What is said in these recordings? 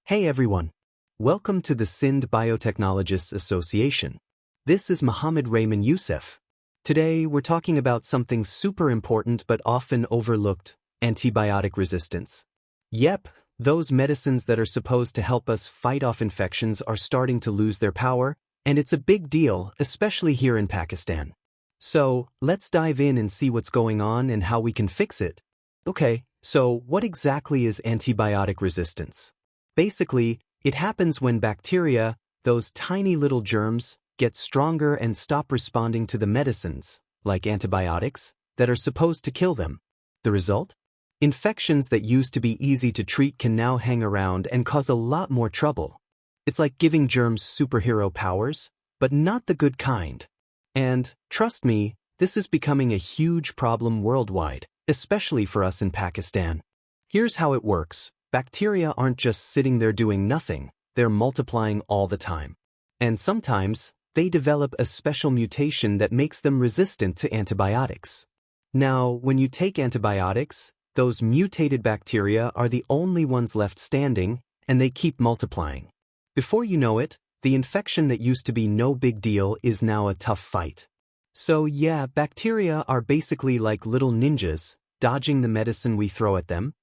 Hey everyone! Welcome to the Sind Biotechnologists Association. This is Mohammed Rayman Youssef. Today we're talking about something super important but often overlooked: antibiotic resistance. Yep, those medicines that are supposed to help us fight off infections are starting to lose their power, and it's a big deal, especially here in Pakistan. So, let's dive in and see what's going on and how we can fix it. Okay, so what exactly is antibiotic resistance? Basically, it happens when bacteria, those tiny little germs, get stronger and stop responding to the medicines, like antibiotics, that are supposed to kill them. The result? Infections that used to be easy to treat can now hang around and cause a lot more trouble. It's like giving germs superhero powers, but not the good kind. And, trust me, this is becoming a huge problem worldwide, especially for us in Pakistan. Here's how it works. Bacteria aren't just sitting there doing nothing, they're multiplying all the time. And sometimes, they develop a special mutation that makes them resistant to antibiotics. Now, when you take antibiotics, those mutated bacteria are the only ones left standing, and they keep multiplying. Before you know it, the infection that used to be no big deal is now a tough fight. So yeah, bacteria are basically like little ninjas, dodging the medicine we throw at them.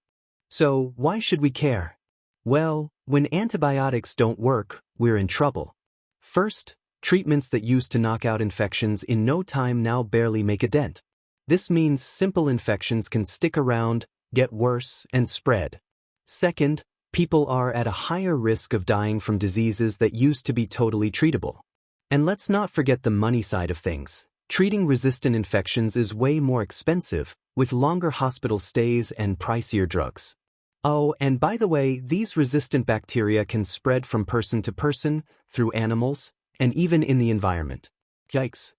So, why should we care? Well, when antibiotics don't work, we're in trouble. First, treatments that used to knock out infections in no time now barely make a dent. This means simple infections can stick around, get worse, and spread. Second, people are at a higher risk of dying from diseases that used to be totally treatable. And let's not forget the money side of things. Treating resistant infections is way more expensive, with longer hospital stays and pricier drugs. Oh, and by the way, these resistant bacteria can spread from person to person, through animals, and even in the environment. Yikes.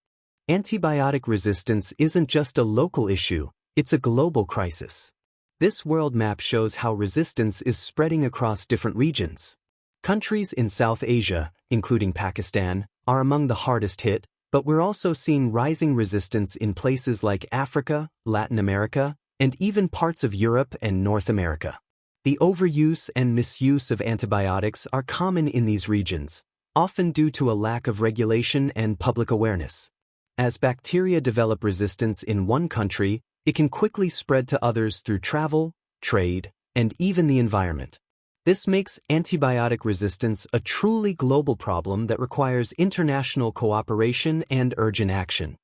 Antibiotic resistance isn't just a local issue, it's a global crisis. This world map shows how resistance is spreading across different regions. Countries in South Asia, including Pakistan, are among the hardest hit, but we're also seeing rising resistance in places like Africa, Latin America, and even parts of Europe and North America. The overuse and misuse of antibiotics are common in these regions, often due to a lack of regulation and public awareness. As bacteria develop resistance in one country, it can quickly spread to others through travel, trade, and even the environment. This makes antibiotic resistance a truly global problem that requires international cooperation and urgent action.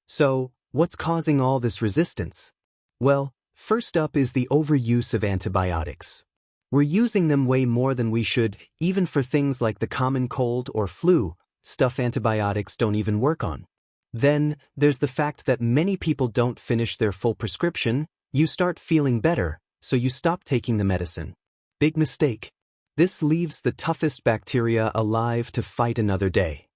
So, what's causing all this resistance? Well, first up is the overuse of antibiotics. We're using them way more than we should, even for things like the common cold or flu, stuff antibiotics don't even work on. Then, there's the fact that many people don't finish their full prescription. You start feeling better, so you stop taking the medicine. Big mistake. This leaves the toughest bacteria alive to fight another day.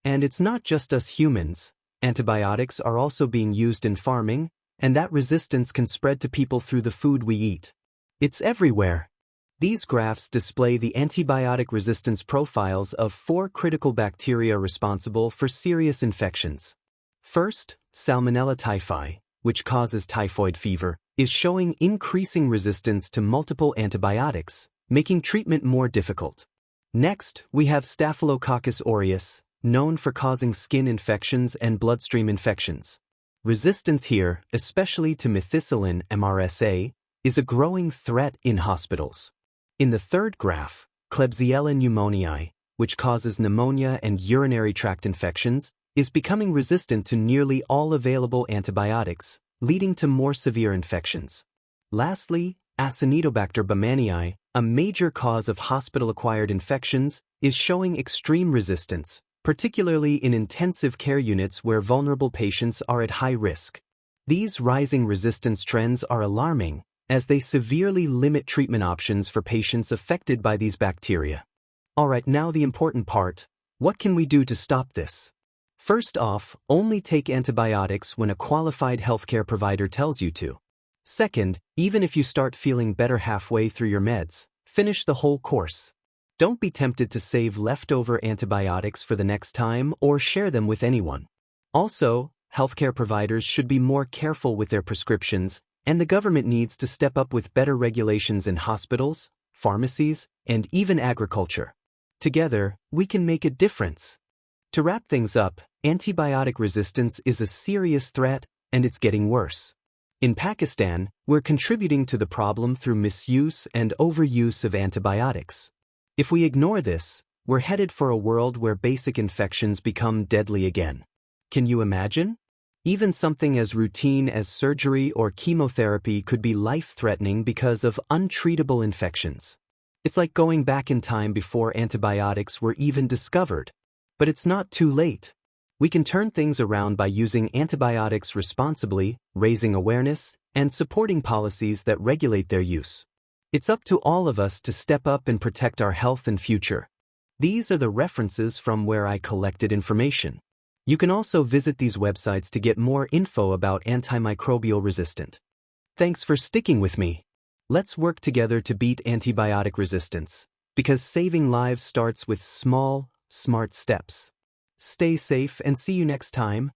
And it's not just us humans. Antibiotics are also being used in farming, and that resistance can spread to people through the food we eat. It's everywhere. These graphs display the antibiotic resistance profiles of 4 critical bacteria responsible for serious infections. First, Salmonella typhi, which causes typhoid fever, is showing increasing resistance to multiple antibiotics, making treatment more difficult. Next, we have Staphylococcus aureus, known for causing skin infections and bloodstream infections. Resistance here, especially to methicillin MRSA, is a growing threat in hospitals. In the third graph, Klebsiella pneumoniae, which causes pneumonia and urinary tract infections, is becoming resistant to nearly all available antibiotics, leading to more severe infections. Lastly, Acinetobacter baumannii, a major cause of hospital-acquired infections, is showing extreme resistance, particularly in intensive care units where vulnerable patients are at high risk. These rising resistance trends are alarming, as they severely limit treatment options for patients affected by these bacteria. Alright, now the important part. What can we do to stop this? First off, only take antibiotics when a qualified healthcare provider tells you to. Second, even if you start feeling better halfway through your meds, finish the whole course. Don't be tempted to save leftover antibiotics for the next time or share them with anyone. Also, healthcare providers should be more careful with their prescriptions, and the government needs to step up with better regulations in hospitals, pharmacies, and even agriculture. Together, we can make a difference. To wrap things up, antibiotic resistance is a serious threat, and it's getting worse. In Pakistan, we're contributing to the problem through misuse and overuse of antibiotics. If we ignore this, we're headed for a world where basic infections become deadly again. Can you imagine? Even something as routine as surgery or chemotherapy could be life-threatening because of untreatable infections. It's like going back in time before antibiotics were even discovered. But it's not too late. We can turn things around by using antibiotics responsibly, raising awareness, and supporting policies that regulate their use. It's up to all of us to step up and protect our health and future. These are the references from where I collected information. You can also visit these websites to get more info about antimicrobial resistance. Thanks for sticking with me. Let's work together to beat antibiotic resistance, because saving lives starts with small, smart steps. Stay safe and see you next time.